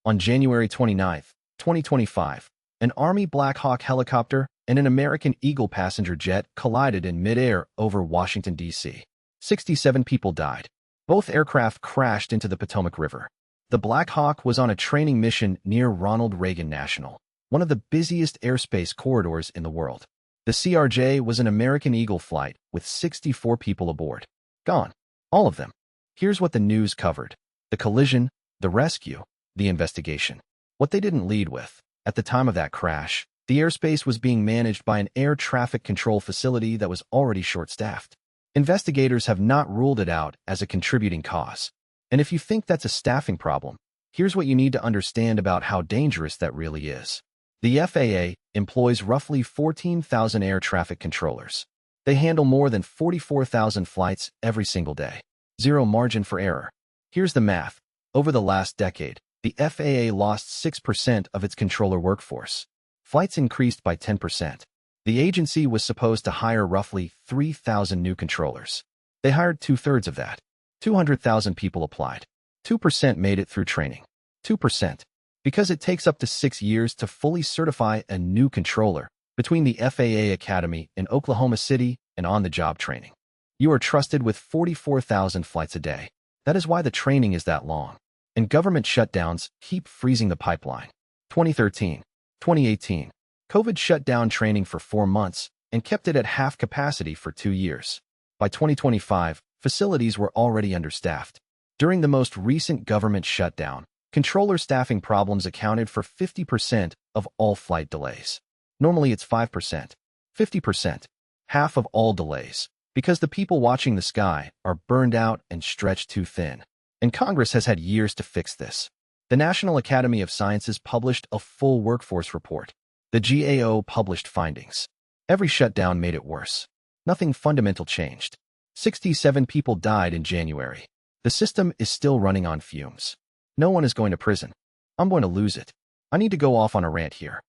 On January 29, 2025, an Army Black Hawk helicopter and an American Eagle passenger jet collided in midair over Washington, D.C. 67 people died. Both aircraft crashed into the Potomac River. The Black Hawk was on a training mission near Reagan National, one of the busiest airspace corridors in the world. The CRJ was an American Eagle flight with 64 people aboard. Gone. All of them. Here's what the news covered: the collision, the rescue, the investigation. What they didn't lead with. At the time of that crash, the airspace was being managed by an air traffic control facility that was already short-staffed. Investigators have not ruled it out as a contributing cause. And if you think that's a staffing problem, here's what you need to understand about how dangerous that really is. The FAA employs roughly 14,000 air traffic controllers. They handle more than 44,000 flights every single day. Zero margin for error. Here's the math. Over the last decade, the FAA lost 6% of its controller workforce. Flights increased by 10%. The agency was supposed to hire roughly 3,000 new controllers. They hired two-thirds of that. 200,000 people applied. 2% made it through training. 2%. Because it takes up to 6 years to fully certify a new controller between the FAA Academy in Oklahoma City and on-the-job training. You are trusted with 44,000 flights a day. That is why the training is that long. And government shutdowns keep freezing the pipeline. 2013, 2018, COVID shut down training for 4 months and kept it at half capacity for 2 years. By 2025, facilities were already understaffed. During the most recent government shutdown, controller staffing problems accounted for 50% of all flight delays. Normally it's 5%, 50%, half of all delays, because the people watching the sky are burned out and stretched too thin. And Congress has had years to fix this. The National Academy of Sciences published a full workforce report. The GAO published findings. Every shutdown made it worse. Nothing fundamental changed. 67 people died in January. The system is still running on fumes. No one is going to prison. I'm going to lose it. I need to go off on a rant here.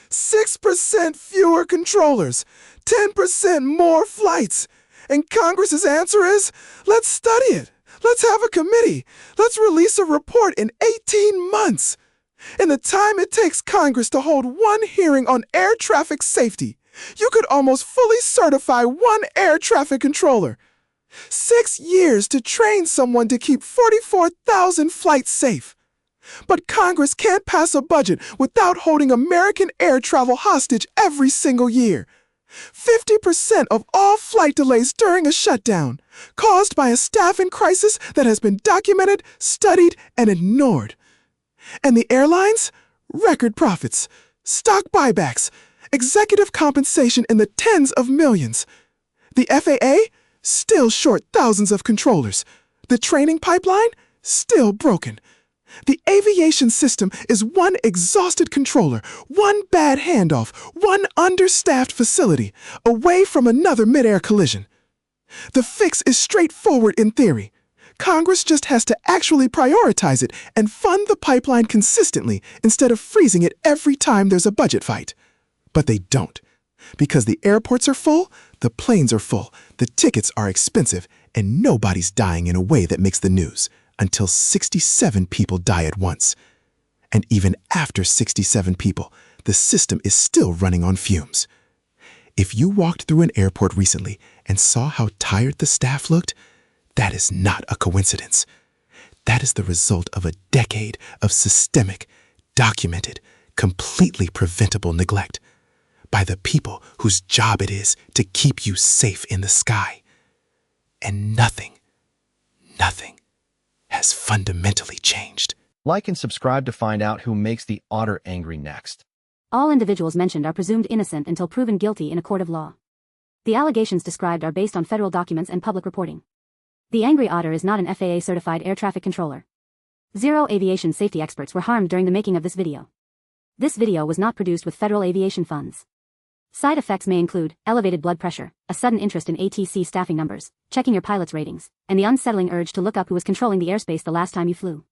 6% fewer controllers, 10% more flights. And Congress's answer is, let's study it. Let's have a committee. Let's release a report in 18 months. In the time it takes Congress to hold one hearing on air traffic safety, you could almost fully certify one air traffic controller. 6 years to train someone to keep 44,000 flights safe. But Congress can't pass a budget without holding American air travel hostage every single year. 50% of all flight delays during a shutdown, caused by a staffing crisis that has been documented, studied, and ignored. And the airlines? Record profits, stock buybacks, executive compensation in the tens of millions. The FAA? Still short thousands of controllers. The training pipeline? Still broken. The aviation system is one exhausted controller, one bad handoff, one understaffed facility, away from another mid-air collision. The fix is straightforward in theory. Congress just has to actually prioritize it and fund the pipeline consistently instead of freezing it every time there's a budget fight. But they don't. Because the airports are full, the planes are full, the tickets are expensive, and nobody's dying in a way that makes the news. Until 67 people die at once. And even after 67 people, the system is still running on fumes. If you walked through an airport recently and saw how tired the staff looked, that is not a coincidence. That is the result of a decade of systemic, documented, completely preventable neglect by the people whose job it is to keep you safe in the sky. And nothing has fundamentally changed. Like and subscribe to find out who makes the otter angry next. All individuals mentioned are presumed innocent until proven guilty in a court of law. The allegations described are based on federal documents and public reporting. The Angry Otter is not an FAA-certified air traffic controller. 0 aviation safety experts were harmed during the making of this video. This video was not produced with federal aviation funds. Side effects may include elevated blood pressure, a sudden interest in ATC staffing numbers, checking your pilot's ratings, and the unsettling urge to look up who was controlling the airspace the last time you flew.